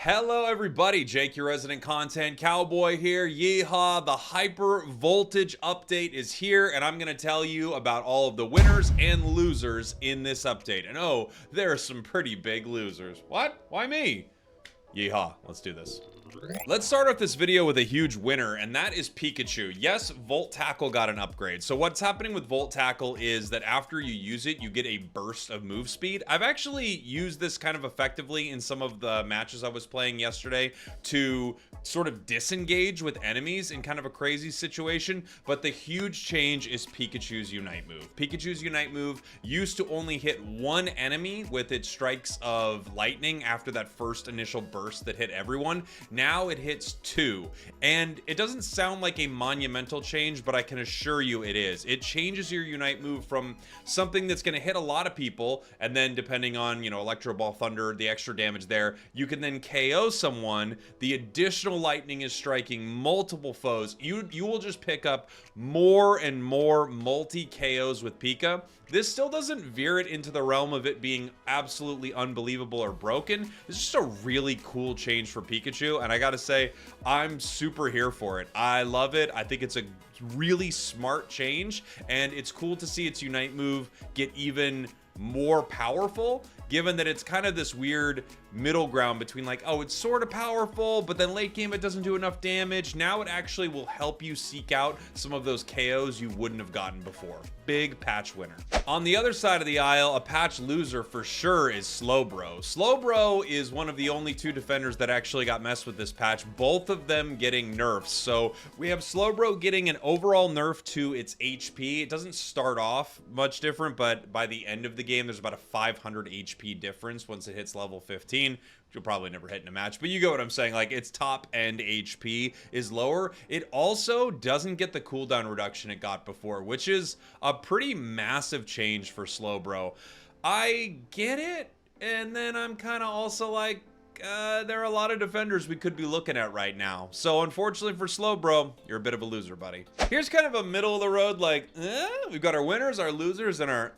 Hello everybody, Jake, your resident content cowboy here. Yeehaw, the hyper voltage update is here, and I'm going to tell you about all of the winners and losers in this update. And oh, there are some pretty big losers. What? Why me? Yeehaw, let's do this. Let's start off this video with a huge winner, and that is Pikcahu. Yes, Volt Tackle got an upgrade. So what's happening with Volt Tackle is that after you use it, you get a burst of move speed. I've actually used this kind of effectively in some of the matches I was playing yesterday to sort of disengage with enemies in kind of a crazy situation. But the huge change is Pikkachu's Unite move. Pikkachu's Unite move used to only hit one enemy with its strikes of lightning after that first initial burst that hit everyone. Now it hits two, and it doesn't sound like a monumental change, but I can assure you it is. It changes your Unite move from something that's going to hit a lot of people, and then depending on, Electro Ball Thunder, the extra damage there, you can then KO someone. The additional lightning is striking multiple foes. You will just pick up more and more multi-KOs with Pika. This still doesn't veer it into the realm of it being absolutely unbelievable or broken. It's just a really cool change for Pikkachu, and I gotta say, I'm super here for it. I love it. I think it's a really smart change, and it's cool to see its Unite move get even more powerful, given that it's kind of this weird middle ground between like, oh, it's sort of powerful, but then late game it doesn't do enough damage. Now it actually will help you seek out some of those KOs you wouldn't have gotten before. Big patch winner. On the other side of the aisle, a patch loser for sure is Slowbro. Slowbro is one of the only two defenders that actually got messed with this patch, both of them getting nerfs. So we have Slowbro getting an overall nerf to its HP. It doesn't start off much different, but by the end of the game, there's about a 500 HP difference once it hits level 15. You'll probably never hit in a match, but you get what I'm saying. Like, its top end HP is lower. It also doesn't get the cooldown reduction it got before, which is a pretty massive change for Slowbro. I get it, and then I'm kind of also like, there are a lot of defenders we could be looking at right now. So unfortunately for Slowbro, you're a bit of a loser, buddy. Here's kind of a middle of the road, like, we've got our winners, our losers, and our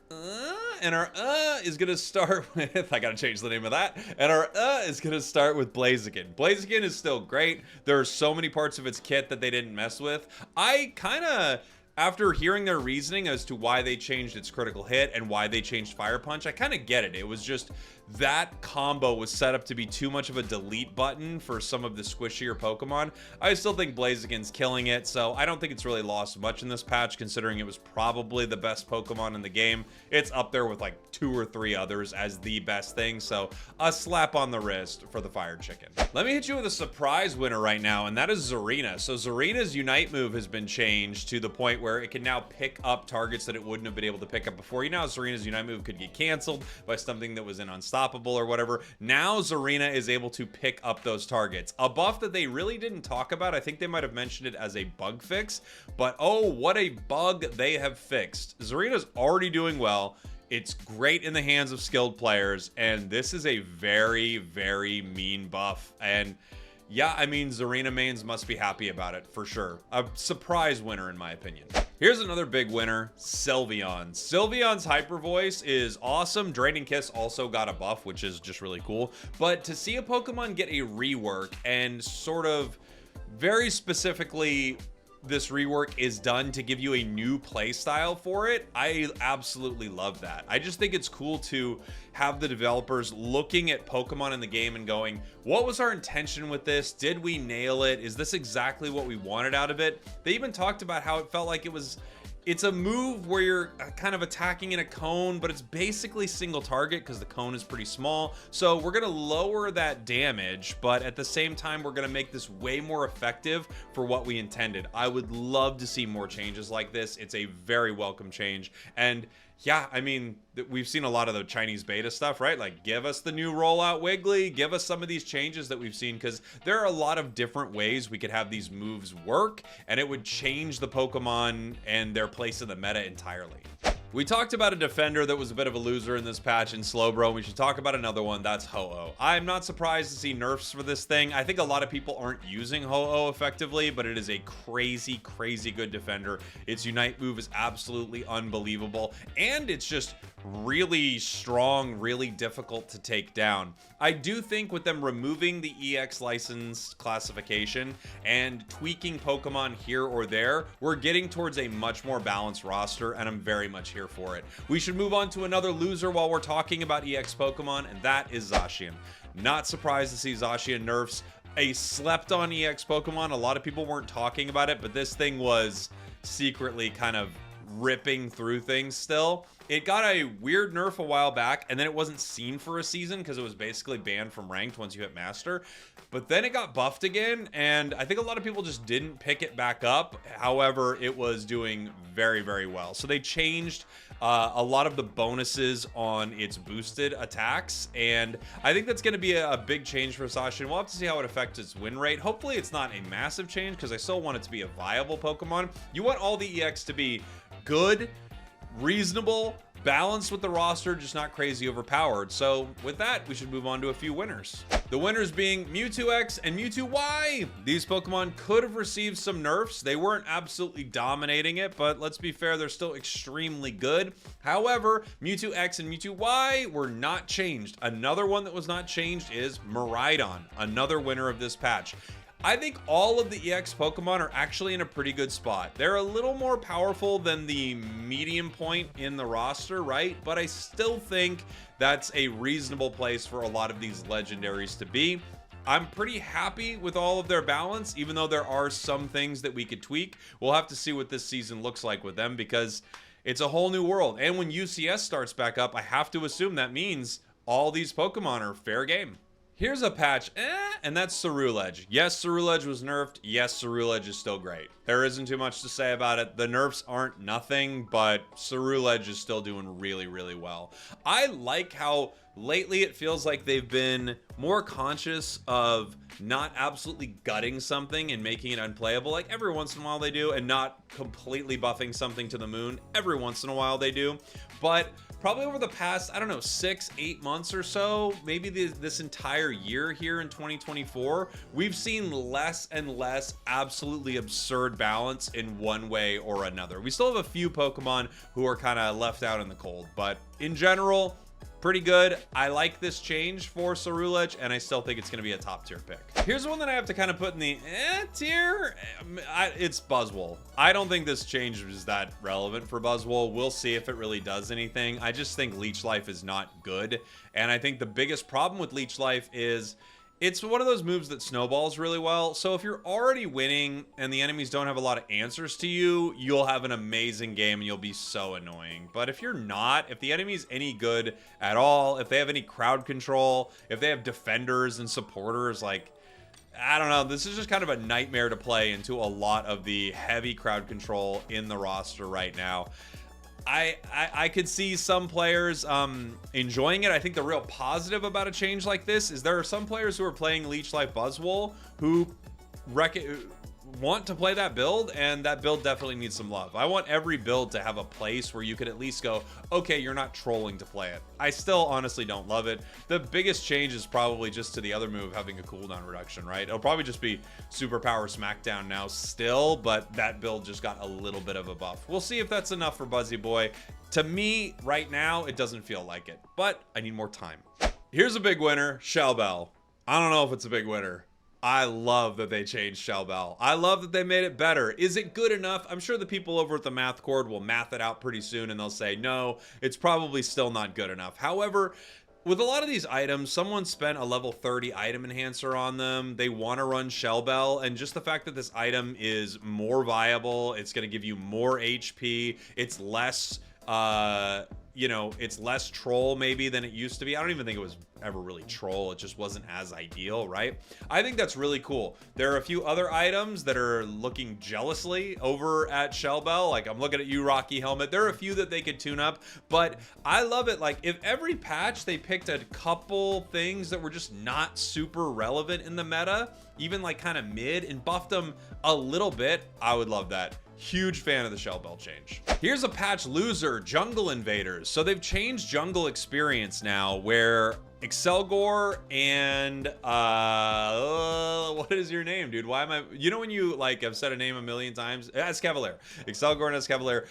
is gonna start with, I gotta change the name of that, and our is gonna start with Blaziken. Blaziken is still great. There are so many parts of its kit that they didn't mess with. I kind of, after hearing their reasoning as to why they changed its critical hit and why they changed Fire Punch, I kind of get it. It was just that combo was set up to be too much of a delete button for some of the squishier Pokemon. I still think Blaziken's killing it, so I don't think it's really lost much in this patch, considering it was probably the best Pokemon in the game. It's up there with like 2 or 3 others as the best thing, so a slap on the wrist for the Fire Chicken. Let me hit you with a surprise winner right now, and that is Zarina. So Zarina's Unite move has been changed to the point where it can now pick up targets that it wouldn't have been able to pick up before. You know how Zarina's Unite move could get canceled by something that was an unstoppable or whatever. Now Zarina is able to pick up those targets. A buff that they really didn't talk about. I think they might have mentioned it as a bug fix, but oh, what a bug they have fixed. Zarina's already doing well. It's great in the hands of skilled players, and this is a very, very mean buff. And yeah, I mean, Zarina mains must be happy about it, for sure. A surprise winner, in my opinion. Here's another big winner, Sylveon. Sylveon's Hyper Voice is awesome. Draining Kiss also got a buff, which is just really cool. But to see a Pokemon get a rework, and sort of very specifically, this rework is done to give you a new play style for it, I absolutely love that. I just think it's cool to have the developers looking at Pokemon in the game and going, what was our intention with this? Did we nail it? Is this exactly what we wanted out of it? They even talked about how it felt like it's a move where you're kind of attacking in a cone, but it's basically single target because the cone is pretty small. So we're going to lower that damage, but at the same time, we're going to make this way more effective for what we intended. I would love to see more changes like this. It's a very welcome change. And yeah, I mean, we've seen a lot of the Chinese beta stuff, right? Like, give us the new rollout Wiggly, give us some of these changes that we've seen, because there are a lot of different ways we could have these moves work, and it would change the Pokemon and their place in the meta entirely. We talked about a defender that was a bit of a loser in this patch in Slowbro, and we should talk about another one. That's Ho-Oh. I'm not surprised to see nerfs for this thing. I think a lot of people aren't using Ho-Oh effectively, but it is a crazy, crazy good defender. Its Unite move is absolutely unbelievable, and it's just really strong, really difficult to take down. I do think with them removing the EX license classification and tweaking Pokemon here or there, we're getting towards a much more balanced roster, and I'm very much here for it. We should move on to another loser while we're talking about EX Pokemon, and that is Zacian. Not surprised to see Zacian nerfs. A slept on EX Pokemon. A lot of people weren't talking about it, but this thing was secretly kind of ripping through things still. It got a weird nerf a while back, and then it wasn't seen for a season because it was basically banned from ranked once you hit master. But then it got buffed again, and I think a lot of people just didn't pick it back up. However, it was doing very, very well. So they changed a lot of the bonuses on its boosted attacks, and I think that's going to be a big change for Zacian. We'll have to see how it affects its win rate. Hopefully it's not a massive change because I still want it to be a viable Pokemon. You want all the EX to be good, reasonable, balanced with the roster, just not crazy overpowered. So with that, we should move on to a few winners. The winners being Mewtwo X and Mewtwo Y. These Pokemon could have received some nerfs. They weren't absolutely dominating it, but let's be fair, they're still extremely good. However, Mewtwo X and Mewtwo Y were not changed. Another one that was not changed is Miraidon, another winner of this patch. I think all of the EX Pokemon are actually in a pretty good spot. They're a little more powerful than the medium point in the roster, right? But I still think that's a reasonable place for a lot of these legendaries to be. I'm pretty happy with all of their balance, even though there are some things that we could tweak. We'll have to see what this season looks like with them because it's a whole new world. And when UCS starts back up, I have to assume that means all these Pokemon are fair game. Here's a patch, and that's Ceruledge. Yes, Ceruledge was nerfed. Yes, Ceruledge is still great. There isn't too much to say about it. The nerfs aren't nothing, but Ceruledge is still doing really, really well. I like how lately it feels like they've been more conscious of not absolutely gutting something and making it unplayable. Like every once in a while they do, and not completely buffing something to the moon. Every once in a while they do. But probably over the past, I don't know, 6-8 months or so, maybe this entire year here in 2024, we've seen less and less absolutely absurd balance in one way or another. We still have a few Pokemon who are kind of left out in the cold, but in general, pretty good. I like this change for Ceruledge, and I still think it's going to be a top tier pick. Here's one that I have to kind of put in the tier. It's Buzzwole. I don't think this change is that relevant for Buzzwole. We'll see if it really does anything. I just think Leech Life is not good, and I think the biggest problem with Leech Life is it's one of those moves that snowballs really well. So if you're already winning and the enemies don't have a lot of answers to you, you'll have an amazing game and you'll be so annoying. But if you're not, if the enemy's any good at all, if they have any crowd control, if they have defenders and supporters, like, I don't know, this is just kind of a nightmare to play into a lot of the heavy crowd control in the roster right now. I could see some players enjoying it. I think the real positive about a change like this is there are some players who are playing Leech Life Buzzwole who want to play that build, and that build definitely needs some love. I want every build to have a place where you could at least go, okay, you're not trolling to play it. I still honestly don't love it. The biggest change is probably just to the other move having a cooldown reduction, right? It'll probably just be Superpower Smackdown now still, but that build just got a little bit of a buff. We'll see if that's enough for Buzzy Boy. To me, right now, it doesn't feel like it, but I need more time. Here's a big winner, Shell Bell. I don't know if it's a big winner. I love that they changed Shell Bell. I love that they made it better. Is it good enough? I'm sure the people over at the Math Cord will math it out pretty soon and they'll say, no, it's probably still not good enough. However, with a lot of these items, someone spent a level 30 item enhancer on them. They want to run Shell Bell, and just the fact that this item is more viable, it's going to give you more HP, it's less, you know, it's less troll maybe than it used to be. I don't even think it was ever really troll. It just wasn't as ideal, right? I think that's really cool. There are a few other items that are looking jealously over at Shell Bell. Like, I'm looking at you, Rocky Helmet. There are a few that they could tune up, but I love it. Like, if every patch they picked a couple things that were just not super relevant in the meta, even like kind of mid, and buffed them a little bit, I would love that. Huge fan of the Shell Bell change. Here's a patch loser, Jungle Invaders. So they've changed jungle experience now, where Excelgor and what is your name, dude? Why am I, you know, when you like have said a name a million times? Escavalier. Excelgor and Escavalier.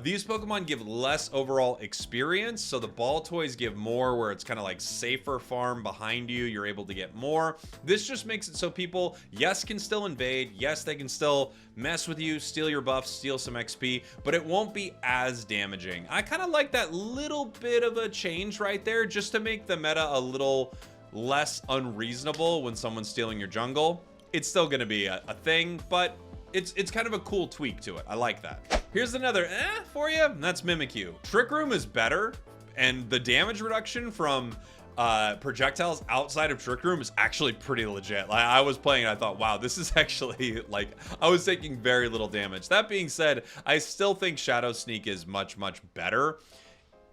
These Pokemon give less overall experience, so the ball toys give more, where it's kind of like safer farm behind you. You're able to get more. This just makes it so people, yes, can still invade. Yes, they can still mess with you, steal your buffs, steal some XP, but it won't be as damaging. I kind of like that little bit of a change right there, just to make the meta a little less unreasonable when someone's stealing your jungle. It's still going to be a thing, but it's kind of a cool tweak to it. I like that. Here's another for you, and that's Mimikyu. Trick Room is better, and the damage reduction from projectiles outside of Trick Room is actually pretty legit. Like, I was playing and I thought, wow, this is actually, like, I was taking very little damage. That being said, I still think Shadow Sneak is much, much better.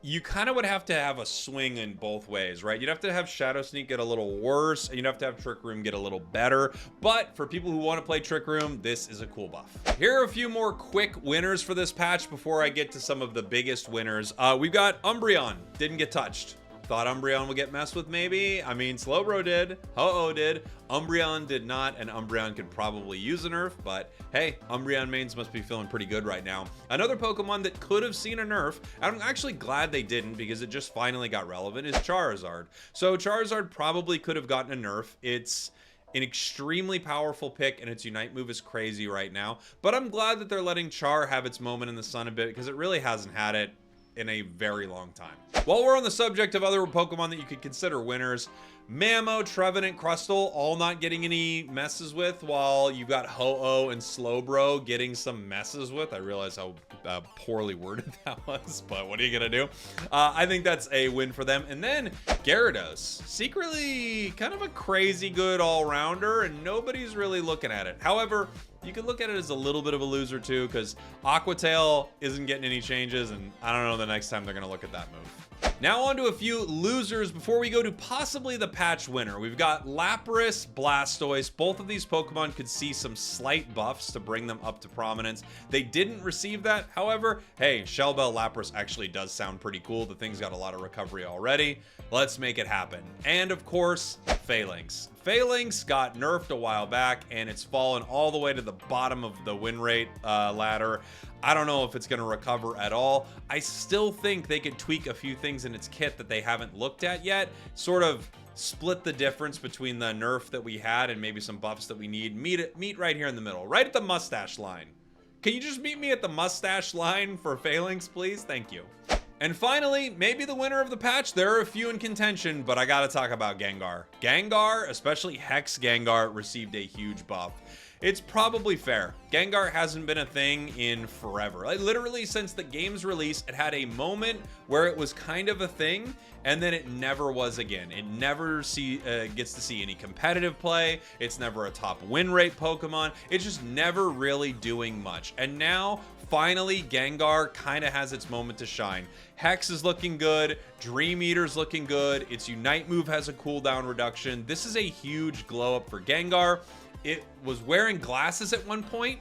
You kind of would have to have a swing in both ways, right? You'd have to have Shadow Sneak get a little worse, and you'd have to have Trick Room get a little better. But for people who want to play Trick Room, this is a cool buff. Here are a few more quick winners for this patch before I get to some of the biggest winners. We've got Umbreon, didn't get touched. Thought Umbreon would get messed with, maybe. I mean, Slowbro did. Ho-Oh did. Umbreon did not, and Umbreon could probably use a nerf, but hey, Umbreon mains must be feeling pretty good right now. Another Pokemon that could have seen a nerf, I'm actually glad they didn't, because it just finally got relevant, is Charizard. So Charizard probably could have gotten a nerf. It's an extremely powerful pick, and its Unite move is crazy right now, but I'm glad that they're letting Char have its moment in the sun a bit, because it really hasn't had it in a very long time. While we're on the subject of other Pokemon that you could consider winners, Mammo, Trevenant, Crustle, all not getting any messes with, while you've got Ho-Oh and Slowbro getting some messes with. I realize how poorly worded that was, but what are you gonna do? I think that's a win for them. And then Gyarados, secretly kind of a crazy good all-rounder, and nobody's really looking at it. However, you could look at it as a little bit of a loser too, because Aquatail isn't getting any changes, and I don't know the next time they're gonna look at that move. Now on to a few losers before we go to possibly the patch winner. We've got Lapras, Blastoise. Both of these Pokemon could see some slight buffs to bring them up to prominence. They didn't receive that. However, hey, Shell Bell Lapras actually does sound pretty cool. The thing's got a lot of recovery already. Let's make it happen. And of course, Phalanx. Phalanx got nerfed a while back, and it's fallen all the way to the bottom of the win rate ladder. I don't know if it's going to recover at all. I still think they could tweak a few things in its kit that they haven't looked at yet. Sort of split the difference between the nerf that we had and maybe some buffs that we need. Meet right here in the middle, right at the mustache line. Can you just meet me at the mustache line for Phalanx, please? Thank you. And finally, maybe the winner of the patch. There are a few in contention, but I gotta talk about Gengar. Gengar, especially Hex Gengar, received a huge buff. It's probably fair. Gengar hasn't been a thing in forever. Like, literally since the game's release, it had a moment where it was kind of a thing, and then it never was again. It never gets to see any competitive play. It's never a top win rate Pokemon. It's just never really doing much. And now, finally, Gengar kind of has its moment to shine. Hex is looking good. Dream Eater's looking good. Its Unite move has a cooldown reduction. This is a huge glow up for Gengar. It was wearing glasses at one point.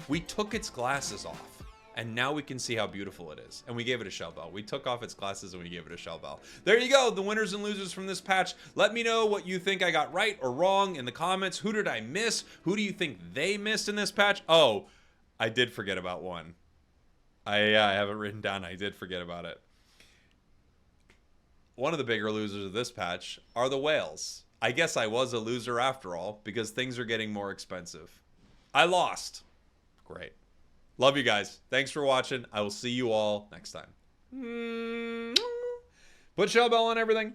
We took its glasses off, and now we can see how beautiful it is. And we gave it a Shell Bell. We took off its glasses and we gave it a Shell Bell. There you go, the winners and losers from this patch. Let me know what you think I got right or wrong in the comments. Who did I miss? Who do you think they missed in this patch? Oh, I did forget about one. I have it written down. I did forget about it. One of the bigger losers of this patch are the whales. I guess I was a loser after all, because things are getting more expensive. I lost. Great. Love you guys. Thanks for watching. I will see you all next time. Put Shell Bell on everything.